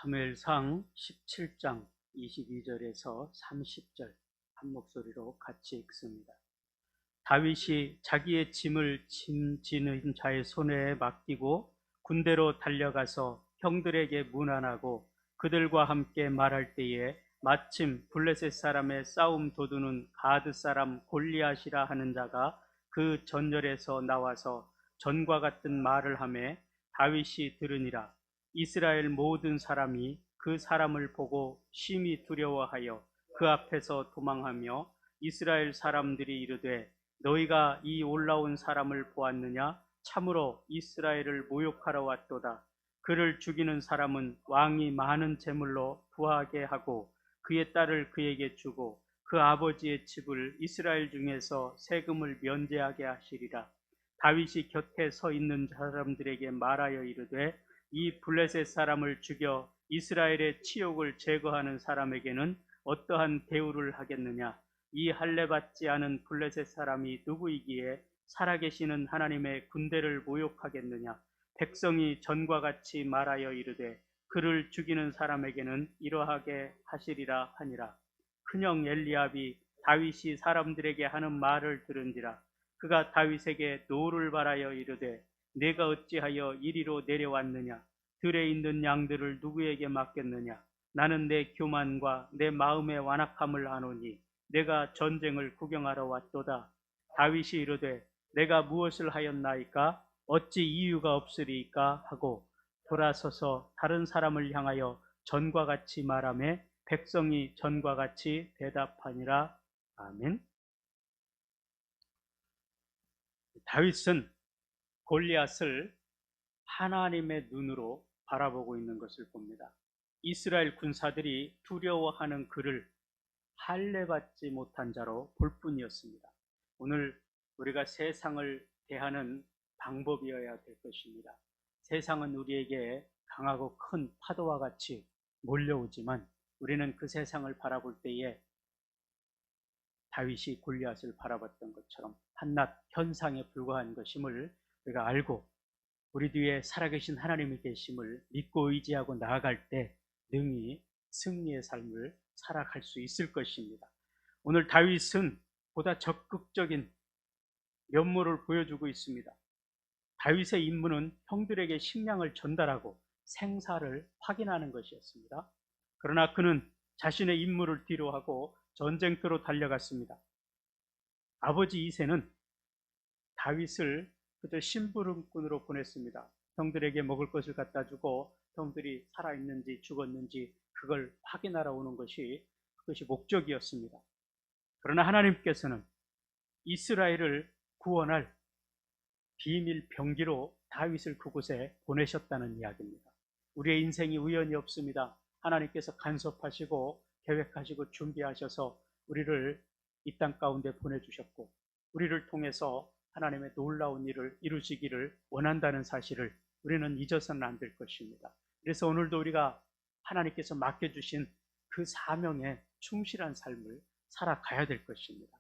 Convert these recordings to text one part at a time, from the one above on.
사무엘상 17장 22절에서 30절 한 목소리로 같이 읽습니다. 다윗이 자기의 짐을 짐지는 자의 손에 맡기고 군대로 달려가서 형들에게 문안하고 그들과 함께 말할 때에 마침 블레셋 사람의 싸움 도두는 가드 사람 골리앗이라 하는 자가 그 전열에서 나와서 전과 같은 말을 하매 다윗이 들으니라. 이스라엘 모든 사람이 그 사람을 보고 심히 두려워하여 그 앞에서 도망하며 이스라엘 사람들이 이르되 너희가 이 올라온 사람을 보았느냐? 참으로 이스라엘을 모욕하러 왔도다. 그를 죽이는 사람은 왕이 많은 재물로 부하게 하고 그의 딸을 그에게 주고 그 아버지의 집을 이스라엘 중에서 세금을 면제하게 하시리라. 다윗이 곁에 서 있는 사람들에게 말하여 이르되 이 블레셋 사람을 죽여 이스라엘의 치욕을 제거하는 사람에게는 어떠한 대우를 하겠느냐? 이 할례받지 않은 블레셋 사람이 누구이기에 살아계시는 하나님의 군대를 모욕하겠느냐? 백성이 전과 같이 말하여 이르되 그를 죽이는 사람에게는 이러하게 하시리라 하니라. 큰형 엘리압이 다윗이 사람들에게 하는 말을 들은지라. 그가 다윗에게 노를 바라여 이르되 내가 어찌하여 이리로 내려왔느냐? 들에 있는 양들을 누구에게 맡겼느냐? 나는 내 교만과 내 마음의 완악함을 아노니 내가 전쟁을 구경하러 왔도다. 다윗이 이르되 내가 무엇을 하였나이까? 어찌 이유가 없으리이까? 하고 돌아서서 다른 사람을 향하여 전과 같이 말하며 백성이 전과 같이 대답하니라. 아멘. 다윗은 골리앗을 하나님의 눈으로 바라보고 있는 것을 봅니다. 이스라엘 군사들이 두려워하는 그를 할례받지 못한 자로 볼 뿐이었습니다. 오늘 우리가 세상을 대하는 방법이어야 될 것입니다. 세상은 우리에게 강하고 큰 파도와 같이 몰려오지만 우리는 그 세상을 바라볼 때에 다윗이 골리앗을 바라봤던 것처럼 한낱 현상에 불과한 것임을 우리가 알고 우리 뒤에 살아계신 하나님이 계심을 믿고 의지하고 나아갈 때 능히 승리의 삶을 살아갈 수 있을 것입니다. 오늘 다윗은 보다 적극적인 면모를 보여주고 있습니다. 다윗의 임무는 형들에게 식량을 전달하고 생사를 확인하는 것이었습니다. 그러나 그는 자신의 임무를 뒤로하고 전쟁터로 달려갔습니다. 아버지 이새는 다윗을 그저 심부름꾼으로 보냈습니다. 형들에게 먹을 것을 갖다 주고 형들이 살아있는지 죽었는지 그걸 확인하러 오는 그것이 목적이었습니다. 그러나 하나님께서는 이스라엘을 구원할 비밀 병기로 다윗을 그곳에 보내셨다는 이야기입니다. 우리의 인생이 우연이 없습니다. 하나님께서 간섭하시고 계획하시고 준비하셔서 우리를 이 땅 가운데 보내주셨고 우리를 통해서 하나님의 놀라운 일을 이루시기를 원한다는 사실을 우리는 잊어서는 안 될 것입니다. 그래서 오늘도 우리가 하나님께서 맡겨주신 그 사명에 충실한 삶을 살아가야 될 것입니다.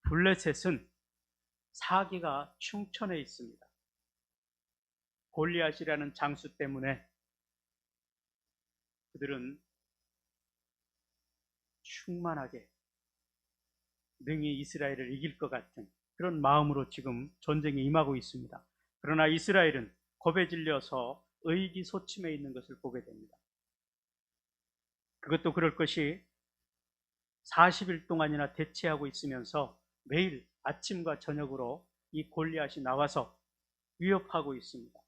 블레셋은 사기가 충천해 있습니다. 골리앗이라는 장수 때문에 그들은 충만하게 능히 이스라엘을 이길 것 같은 그런 마음으로 지금 전쟁에 임하고 있습니다. 그러나 이스라엘은 겁에 질려서 의기소침해 있는 것을 보게 됩니다. 그것도 그럴 것이 40일 동안이나 대치하고 있으면서 매일 아침과 저녁으로 이 골리앗이 나와서 위협하고 있습니다.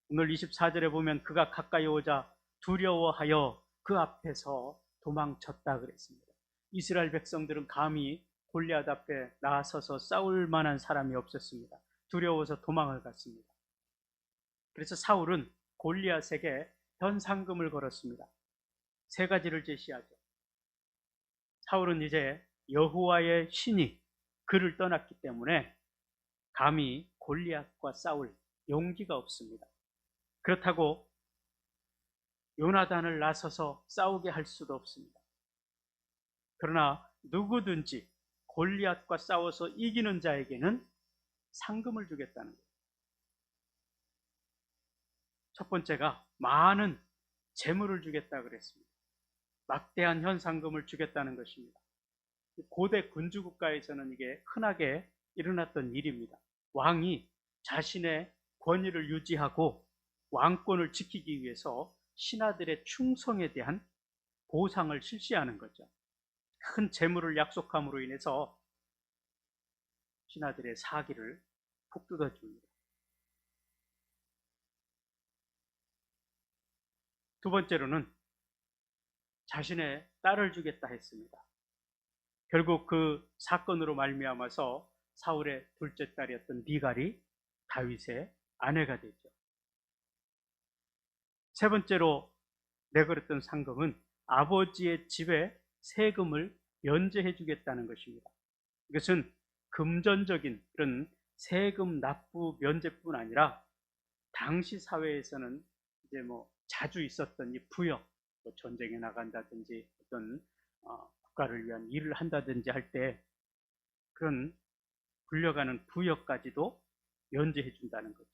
오늘 24절에 보면 그가 가까이 오자 두려워하여 그 앞에서 도망쳤다 그랬습니다. 이스라엘 백성들은 감히 골리앗 앞에 나서서 싸울 만한 사람이 없었습니다. 두려워서 도망을 갔습니다. 그래서 사울은 골리앗에게 현상금을 걸었습니다. 세 가지를 제시하죠. 사울은 이제 여호와의 신이 그를 떠났기 때문에 감히 골리앗과 싸울 용기가 없습니다. 그렇다고 요나단을 나서서 싸우게 할 수도 없습니다. 그러나 누구든지 골리앗과 싸워서 이기는 자에게는 상금을 주겠다는 거예요. 첫 번째가 많은 재물을 주겠다 그랬습니다. 막대한 현상금을 주겠다는 것입니다. 고대 군주국가에서는 이게 흔하게 일어났던 일입니다. 왕이 자신의 권위를 유지하고 왕권을 지키기 위해서 신하들의 충성에 대한 보상을 실시하는 거죠. 큰 재물을 약속함으로 인해서 신하들의 사기를 푹 뜯어줍니다. 두 번째로는 자신의 딸을 주겠다 했습니다. 결국 그 사건으로 말미암아서 사울의 둘째 딸이었던 미갈이 다윗의 아내가 되죠. 세 번째로 내걸었던 상금은 아버지의 집에 세금을 면제해 주겠다는 것입니다. 이것은 금전적인 그런 세금 납부 면제뿐 아니라 당시 사회에서는 이제 자주 있었던 이 부역, 전쟁에 나간다든지 어떤 국가를 위한 일을 한다든지 할 때 그런 불려가는 부역까지도 면제해 준다는 거죠.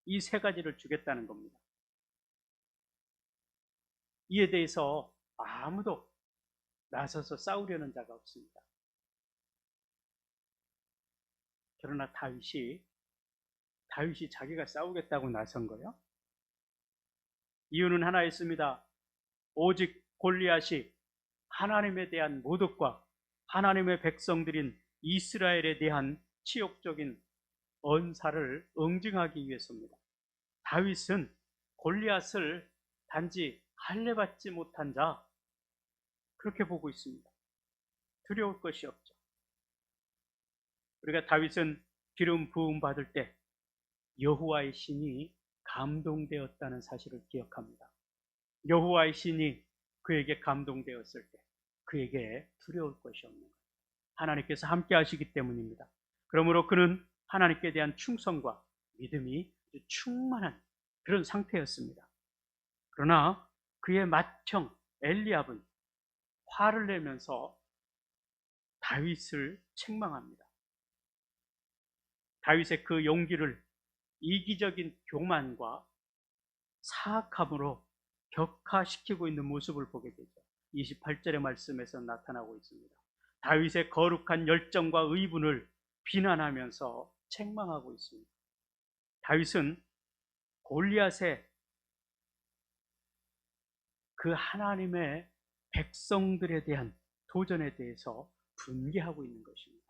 이 세 가지를 주겠다는 겁니다. 이에 대해서 아무도 나서서 싸우려는 자가 없습니다. 그러나 다윗이 자기가 싸우겠다고 나선 거예요. 이유는 하나 있습니다. 오직 골리앗이 하나님에 대한 모독과 하나님의 백성들인 이스라엘에 대한 치욕적인 언사를 응징하기 위해서입니다. 다윗은 골리앗을 단지 할례받지 못한 자, 그렇게 보고 있습니다. 두려울 것이 없죠. 우리가 다윗은 기름 부음 받을 때 여호와의 신이 감동되었다는 사실을 기억합니다. 여호와의 신이 그에게 감동되었을 때 그에게 두려울 것이 없는 것. 하나님께서 함께 하시기 때문입니다. 그러므로 그는 하나님께 대한 충성과 믿음이 충만한 그런 상태였습니다. 그러나 그의 맏형 엘리압은 화를 내면서 다윗을 책망합니다. 다윗의 그 용기를 이기적인 교만과 사악함으로 격화시키고 있는 모습을 보게 되죠. 28절의 말씀에서 나타나고 있습니다. 다윗의 거룩한 열정과 의분을 비난하면서 책망하고 있습니다. 다윗은 골리앗의 그 하나님의 백성들에 대한 도전에 대해서 분개하고 있는 것입니다.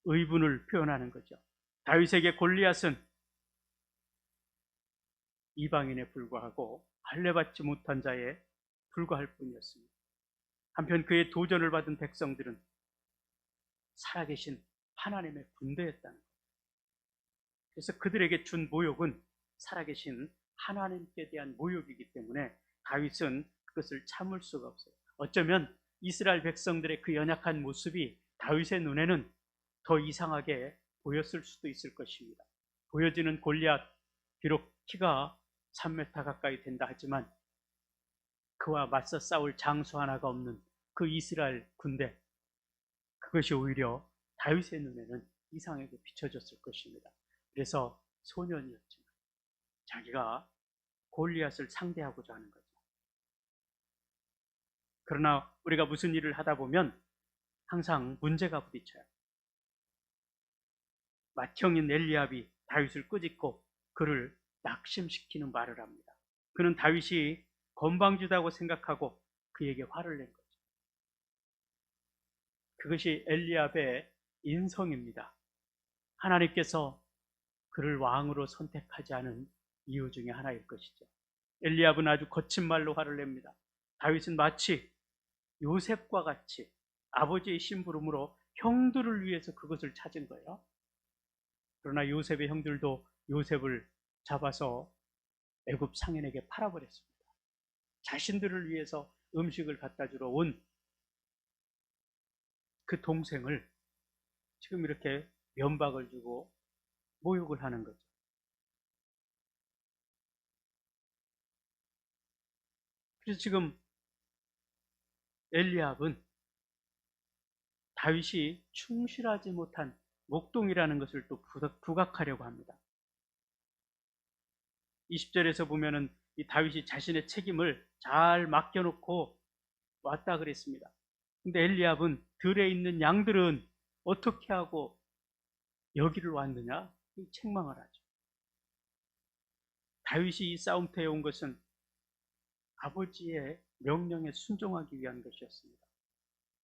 의분을 표현하는 거죠. 다윗에게 골리앗은 이방인에 불과하고 할례받지 못한 자에 불과할 뿐이었습니다. 한편 그의 도전을 받은 백성들은 살아계신 하나님의 군대였다는 것. 그래서 그들에게 준 모욕은 살아계신 하나님께 대한 모욕이기 때문에 다윗은 그것을 참을 수가 없어요. 어쩌면 이스라엘 백성들의 그 연약한 모습이 다윗의 눈에는 더 이상하게 보였을 수도 있을 것입니다. 보여지는 골리앗, 비록 키가 3m 가까이 된다 하지만 그와 맞서 싸울 장수 하나가 없는 그 이스라엘 군대, 그것이 오히려 다윗의 눈에는 이상하게 비춰졌을 것입니다. 그래서 소년이었지만 자기가 골리앗을 상대하고자 하는 거죠. 그러나 우리가 무슨 일을 하다 보면 항상 문제가 부딪혀요. 맏형인 엘리압이 다윗을 꾸짖고 그를 낙심시키는 말을 합니다. 그는 다윗이 건방지다고 생각하고 그에게 화를 낸 거죠. 그것이 엘리압의 인성입니다. 하나님께서 그를 왕으로 선택하지 않은 이유 중에 하나일 것이죠. 엘리압은 아주 거친 말로 화를 냅니다. 다윗은 마치 요셉과 같이 아버지의 심부름으로 형들을 위해서 그것을 찾은 거예요. 그러나 요셉의 형들도 요셉을 잡아서 애굽 상인에게 팔아버렸습니다. 자신들을 위해서 음식을 갖다 주러 온 그 동생을 지금 이렇게 면박을 주고 모욕을 하는 거죠. 그래서 지금 엘리압은 다윗이 충실하지 못한 목동이라는 것을 또 부각하려고 합니다. 20절에서 보면은 이 다윗이 자신의 책임을 잘 맡겨놓고 왔다 그랬습니다. 근데 엘리압은 들에 있는 양들은 어떻게 하고 여기를 왔느냐? 책망을 하죠. 다윗이 이 싸움터에 온 것은 아버지의 명령에 순종하기 위한 것이었습니다.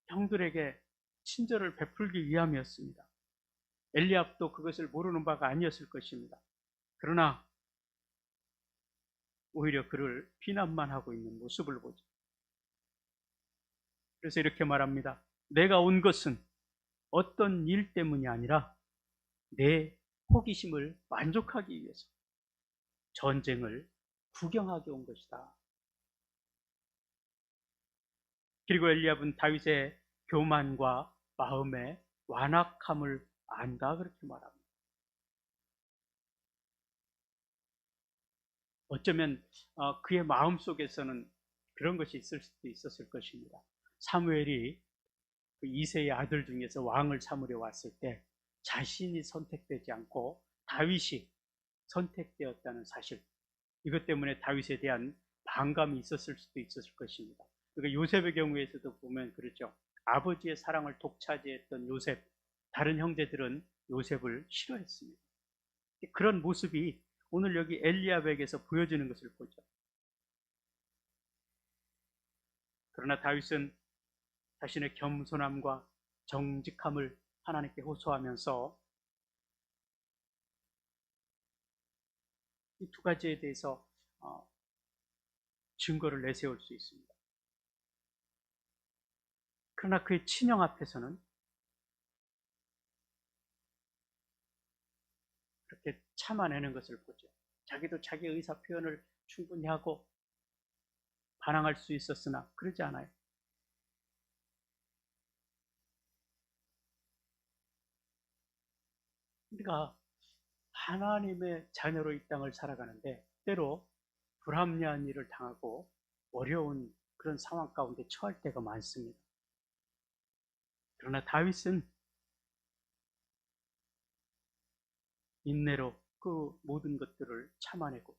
형들에게 친절을 베풀기 위함이었습니다. 엘리압도 그것을 모르는 바가 아니었을 것입니다. 그러나 오히려 그를 비난만 하고 있는 모습을 보죠. 그래서 이렇게 말합니다. 내가 온 것은 어떤 일 때문이 아니라 내 호기심을 만족하기 위해서 전쟁을 구경하기 온 것이다. 그리고 엘리압은 다윗의 교만과 마음의 완악함을 안다 그렇게 말합니다. 어쩌면 그의 마음속에서는 그런 것이 있을 수도 있었을 것입니다. 사무엘이 그 이새의 아들 중에서 왕을 삼으려 왔을 때 자신이 선택되지 않고 다윗이 선택되었다는 사실, 이것 때문에 다윗에 대한 반감이 있었을 수도 있었을 것입니다. 그러니까 요셉의 경우에서도 보면 그렇죠. 아버지의 사랑을 독차지했던 요셉, 다른 형제들은 요셉을 싫어했습니다. 그런 모습이 오늘 여기 엘리압에게서 보여지는 것을 보죠. 그러나 다윗은 자신의 겸손함과 정직함을 하나님께 호소하면서 이 두 가지에 대해서 증거를 내세울 수 있습니다. 그러나 그의 친형 앞에서는 그렇게 참아내는 것을 보죠. 자기도 자기 의사 표현을 충분히 하고 반항할 수 있었으나 그러지 않아요. 우리가 하나님의 자녀로 이 땅을 살아가는데 때로 불합리한 일을 당하고 어려운 그런 상황 가운데 처할 때가 많습니다. 그러나 다윗은 인내로 그 모든 것들을 참아내고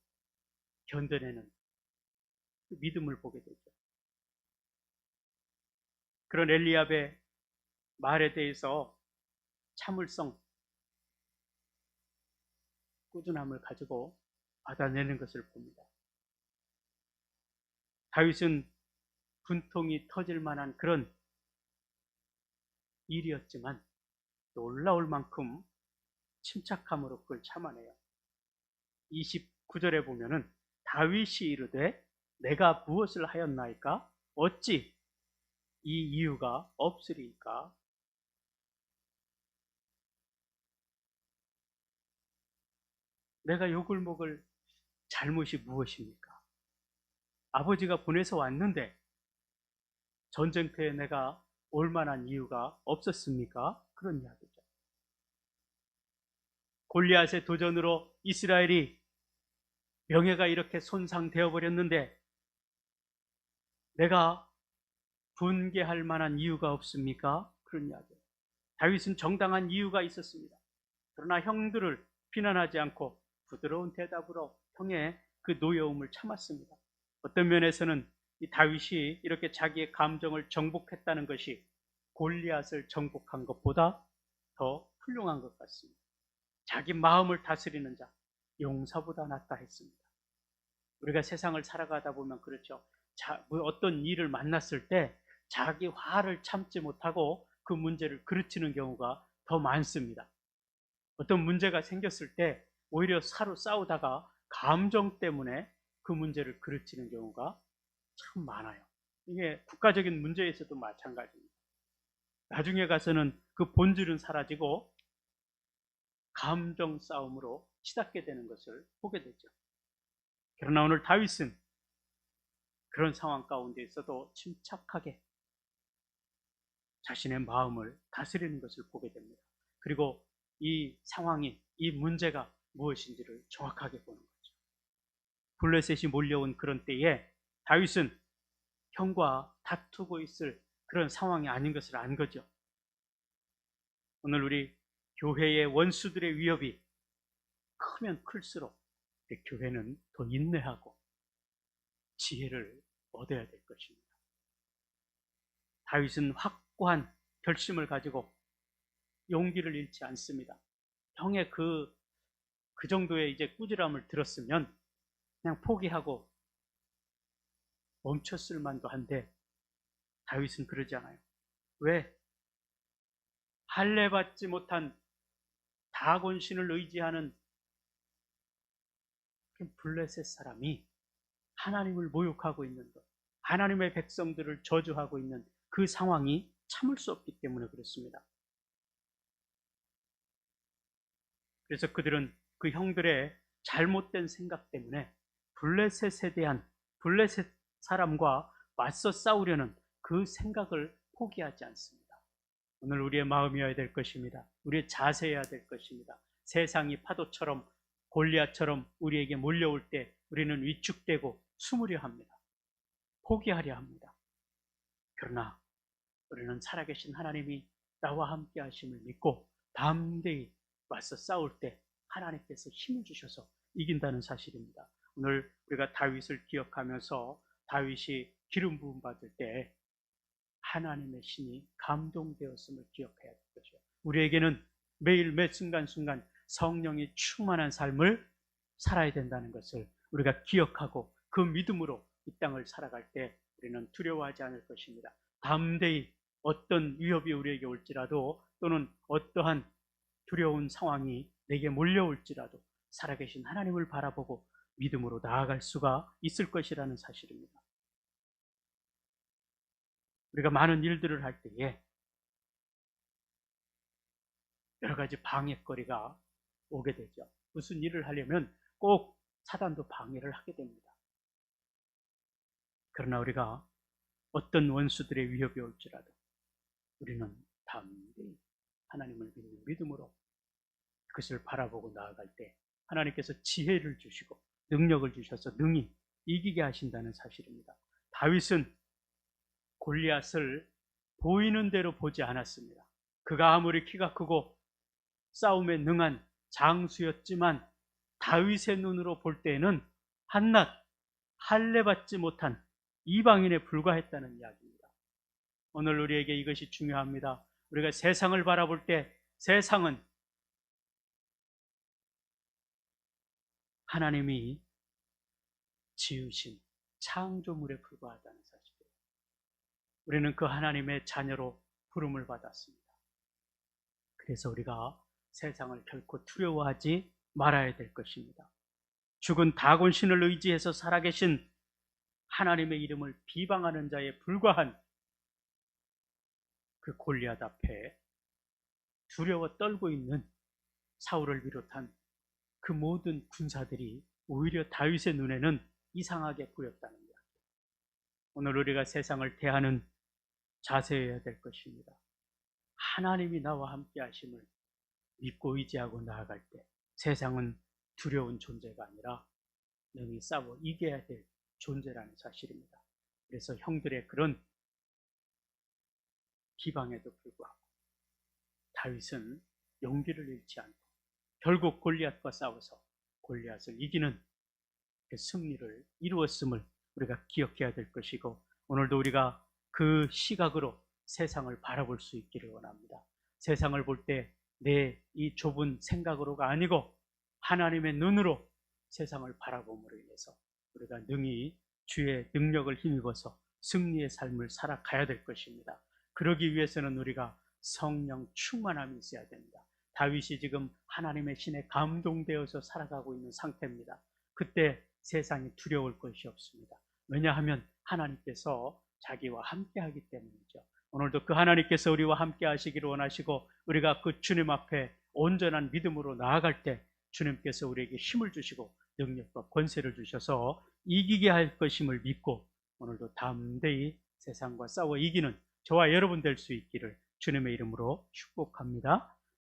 견뎌내는 그 믿음을 보게 되죠. 그런 엘리압의 말에 대해서 참을성, 꾸준함을 가지고 받아내는 것을 봅니다. 다윗은 분통이 터질 만한 그런 일이었지만 놀라울 만큼 침착함으로 그걸 참아내요. 29절에 보면은 다윗이 이르되 내가 무엇을 하였나이까? 어찌 이 이유가 없으리까? 내가 욕을 먹을 잘못이 무엇입니까? 아버지가 보내서 왔는데 전쟁터에 내가 올 만한 이유가 없었습니까? 그런 이야기죠. 골리앗의 도전으로 이스라엘이 명예가 이렇게 손상되어 버렸는데 내가 분개할 만한 이유가 없습니까? 그런 이야기예요. 다윗은 정당한 이유가 있었습니다. 그러나 형들을 비난하지 않고 부드러운 대답으로 형의 그 노여움을 참았습니다. 어떤 면에서는 이 다윗이 이렇게 자기의 감정을 정복했다는 것이 골리앗을 정복한 것보다 더 훌륭한 것 같습니다. 자기 마음을 다스리는 자, 용사보다 낫다 했습니다. 우리가 세상을 살아가다 보면 그렇죠. 어떤 일을 만났을 때 자기 화를 참지 못하고 그 문제를 그르치는 경우가 더 많습니다. 어떤 문제가 생겼을 때 오히려 서로 싸우다가 감정 때문에 그 문제를 그르치는 경우가 참 많아요. 이게 국가적인 문제에서도 마찬가지입니다. 나중에 가서는 그 본질은 사라지고 감정 싸움으로 치닫게 되는 것을 보게 되죠. 그러나 오늘 다윗은 그런 상황 가운데 있어도 침착하게 자신의 마음을 다스리는 것을 보게 됩니다. 그리고 이 상황이, 이 문제가 무엇인지를 정확하게 보는 거죠. 블레셋이 몰려온 그런 때에 다윗은 형과 다투고 있을 그런 상황이 아닌 것을 안 거죠. 오늘 우리 교회의 원수들의 위협이 크면 클수록 교회는 더 인내하고 지혜를 얻어야 될 것입니다. 다윗은 확고한 결심을 가지고 용기를 잃지 않습니다. 형의 그 정도의 이제 꾸지람을 들었으면 그냥 포기하고 멈췄을 만도 한데 다윗은 그러지 않아요. 왜? 할례 받지 못한 다곤 신을 의지하는 블레셋 사람이 하나님을 모욕하고 있는 것, 하나님의 백성들을 저주하고 있는 그 상황이 참을 수 없기 때문에 그렇습니다. 그래서 그들은 그 형들의 잘못된 생각 때문에 블레셋에 대한 블레셋 사람과 맞서 싸우려는 그 생각을 포기하지 않습니다. 오늘 우리의 마음이어야 될 것입니다. 우리의 자세여야 될 것입니다. 세상이 파도처럼 골리앗처럼 우리에게 몰려올 때 우리는 위축되고 숨으려 합니다. 포기하려 합니다. 그러나 우리는 살아계신 하나님이 나와 함께 하심을 믿고 담대히 맞서 싸울 때 하나님께서 힘을 주셔서 이긴다는 사실입니다. 오늘 우리가 다윗을 기억하면서 다윗이 기름 부음 받을 때 하나님의 신이 감동되었음을 기억해야 될 것이요. 우리에게는 매일 매 순간순간 성령이 충만한 삶을 살아야 된다는 것을 우리가 기억하고 그 믿음으로 이 땅을 살아갈 때 우리는 두려워하지 않을 것입니다. 담대히 어떤 위협이 우리에게 올지라도 또는 어떠한 두려운 상황이 내게 몰려올지라도 살아계신 하나님을 바라보고 믿음으로 나아갈 수가 있을 것이라는 사실입니다. 우리가 많은 일들을 할 때에 여러 가지 방해거리가 오게 되죠. 무슨 일을 하려면 꼭 사단도 방해를 하게 됩니다. 그러나 우리가 어떤 원수들의 위협이 올지라도 우리는 담대히 하나님을 믿는 믿음으로 그것을 바라보고 나아갈 때 하나님께서 지혜를 주시고 능력을 주셔서 능히 이기게 하신다는 사실입니다. 다윗은 골리앗을 보이는 대로 보지 않았습니다. 그가 아무리 키가 크고 싸움에 능한 장수였지만 다윗의 눈으로 볼 때에는 한낱 할례 받지 못한 이방인에 불과했다는 이야기입니다. 오늘 우리에게 이것이 중요합니다. 우리가 세상을 바라볼 때 세상은 하나님이 지으신 창조물에 불과하다는 사실이에요. 우리는 그 하나님의 자녀로 부름을 받았습니다. 그래서 우리가 세상을 결코 두려워하지 말아야 될 것입니다. 죽은 다곤 신을 의지해서 살아계신 하나님의 이름을 비방하는 자에 불과한 그 골리앗 앞에 두려워 떨고 있는 사울을 비롯한 그 모든 군사들이 오히려 다윗의 눈에는 이상하게 보였다는 이야기. 오늘 우리가 세상을 대하는 자세여야 될 것입니다. 하나님이 나와 함께 하심을 믿고 의지하고 나아갈 때 세상은 두려운 존재가 아니라 능히 싸워 이겨야 될 존재라는 사실입니다. 그래서 형들의 그런 비방에도 불구하고 다윗은 용기를 잃지 않고 결국 골리앗과 싸워서 골리앗을 이기는 그 승리를 이루었음을 우리가 기억해야 될 것이고, 오늘도 우리가 그 시각으로 세상을 바라볼 수 있기를 원합니다. 세상을 볼 때 내 이 좁은 생각으로가 아니고 하나님의 눈으로 세상을 바라봄으로 인해서 우리가 능히 주의 능력을 힘입어서 승리의 삶을 살아가야 될 것입니다. 그러기 위해서는 우리가 성령 충만함이 있어야 됩니다. 다윗이 지금 하나님의 신에 감동되어서 살아가고 있는 상태입니다. 그때 세상이 두려울 것이 없습니다. 왜냐하면 하나님께서 자기와 함께 하기 때문이죠. 오늘도 그 하나님께서 우리와 함께 하시기를 원하시고 우리가 그 주님 앞에 온전한 믿음으로 나아갈 때 주님께서 우리에게 힘을 주시고 능력과 권세를 주셔서 이기게 할 것임을 믿고 오늘도 담대히 세상과 싸워 이기는 저와 여러분 될 수 있기를 주님의 이름으로 축복합니다.